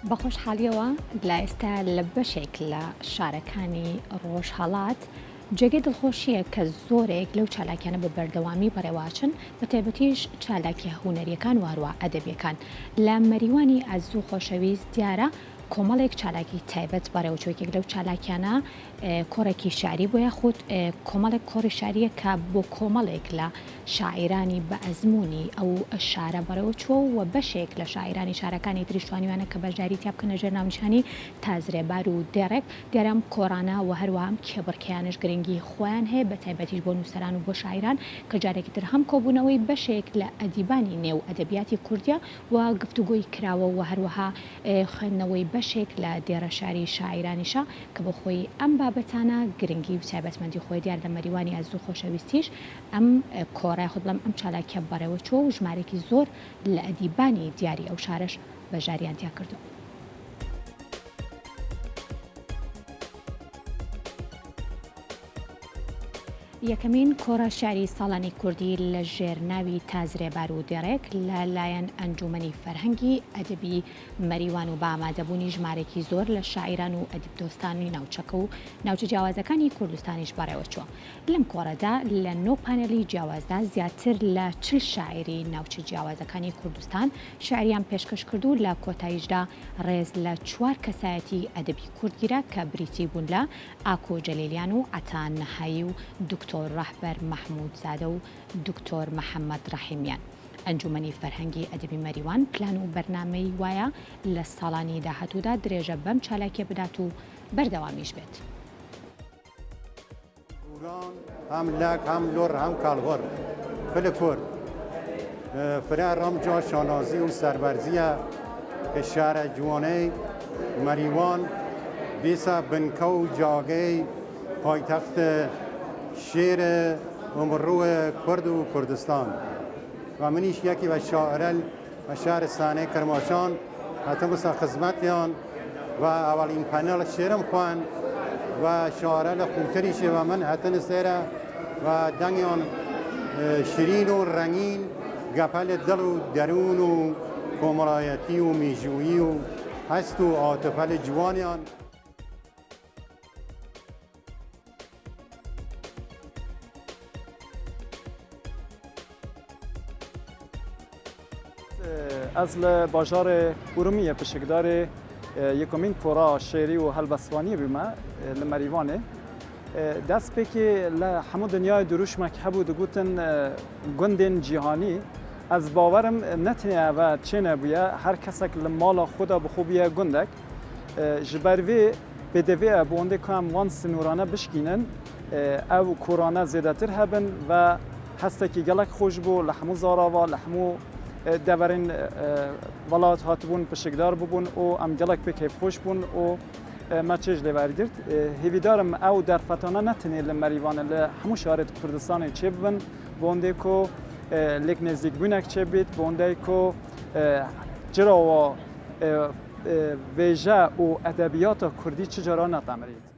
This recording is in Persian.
بە خۆشحاڵیەوە لە ئێستا لە بەشێک لە شارەکانی ڕۆژهەڵات جێگەی دڵخۆشیە کە زۆرێک لەو چالاکیانە بە بەردەوامی بەڕێواچن بە تایبەتیش چالاکی هونەریەکان واروە ئەدەبیەکان لە مەریوانی ئەزوو خۆشەویست دیارە کۆمەڵێک چالاکی تایبەت بەڕێوەچۆیەک لەو چالاکیانە کۆڕێکی شاری بۆ یاخود کۆمەڵێک کۆڕی شاریە کە بۆ کۆمەڵێک لە شاعیرانی بە ئەزمموی ئەو شارە بەڕێوەچوە و بەشێک لە شاعیرانی شارەکانی تریشتوانیوانە کە بەشداری تیا بکەنە ژێر ناونیشانی تازرێبار و دێڕێک دیارام کۆڕانە و هەروەهام کێبڕکیانش گرنگی خۆیان هەیە بە تایبەتیش بۆ نووسەران و بۆ شاعیران کە جارێکی تر هەم کۆبوونەوەی بەشێک لە ئەدیبانی نێو ئەدەبیاتی کوردیە و گفتوگۆی کراوە و هەروەها خوێندنەوەی بەشێک لە دێڕە شاری شاعیرانیشە کە بۆ خۆی ئەم بابەتانە گرنگی و تایبەتمەندی خۆی دیار لە مەریوانی ئەزوو خۆشەویستیش ئەم کۆڕای خود بڵم ئەم چالاکیە بەڕێوەچوە و ژمارێکی زۆر لە ئەدیبانی دیاری ئەو شارش بەژاریان تیا کردو. یەکەمین کۆڕە شاری ساڵانی کوردی لە ژێرناوی تازرێبار و دێڕێک لەلایەن ئەنجومەنی فەرهەنگی ئەدەبی مەریوان و بە ئامادەبوونی ژمارێکی زۆر لە شاعیران و ئەدیبدۆستانی ناوچەکە و ناوچە جیاوازەکانی کوردستانیش بەڕێوەچووە. لەم کۆڕەدا لە 9 پانێلی جیاوازدا زیاتر لە 40 شاعری ناوچە جیاوازەکانی کوردستان شاعریان پێشکەش کردو لە کۆتاییشدا ڕێز لە 4 کەسایەتی ئەدەبی کوردگیرە کە بریتی بوون لە ئاکۆ جەلیلیان و عەتان نەهایی و دکتۆر ڕەهبەر مەحموود زادە و دکتۆر محەممەد ڕەحیمیان. ئەنجومەنی فەرهەنگی ئەدەبی مەریوان پلان و بەرنامەی وایە لە ساڵانی داهاتوودا درێژە بەم چالاکیە بدات و بەردەوامیش بێت. هەم لاک هەم لۆر هەم کاڵغۆر پلە کورد فرا ڕەمجا شانازی و سەربەرزیە کە شارە جوانەی مەریوان بیسە بنکە و جاگەی پایتەخت شعر امروه کرد و کردستان و منیش یکی و شاعرل و شهرستانه کرماشان حتی مثلا خدمتیان و اولین پنل شعرم خوان و شاعرل خوبتریشه و من حتی نسیره و دنگیان شیرین و رنگین گپل دل و درون و کمرایتی و میجویی و هست و عاطفه جوانیان. از باجار ارومیه پشکدار یکمین کورا شعری و هلبسوانی بیمه لمریوانه دست پکی لحمو دنیای دروش مکه بود گوتن گندن جهانی از باورم نتنه و چنه بویا هر کسک لمال خدا بخوبیه گندک جبروی بدوی بونده کام وان سنورانه بشکینن او کورانه زیادتر هبن و هسته که گلک خوش بو لحمو زاراوا لحمو دورین ولات هاتبون پشکدار ببون و ام گلک به کیف خوش بون و مچج لیوردید هیویدارم او در فتانه نتنی لمریوان ل همو شهرت کردستان چه بن بونده کو لیک نزدیک بینک چه بید بونده کو جرا و ویژه و ادبیات کردی چجورا نتامرید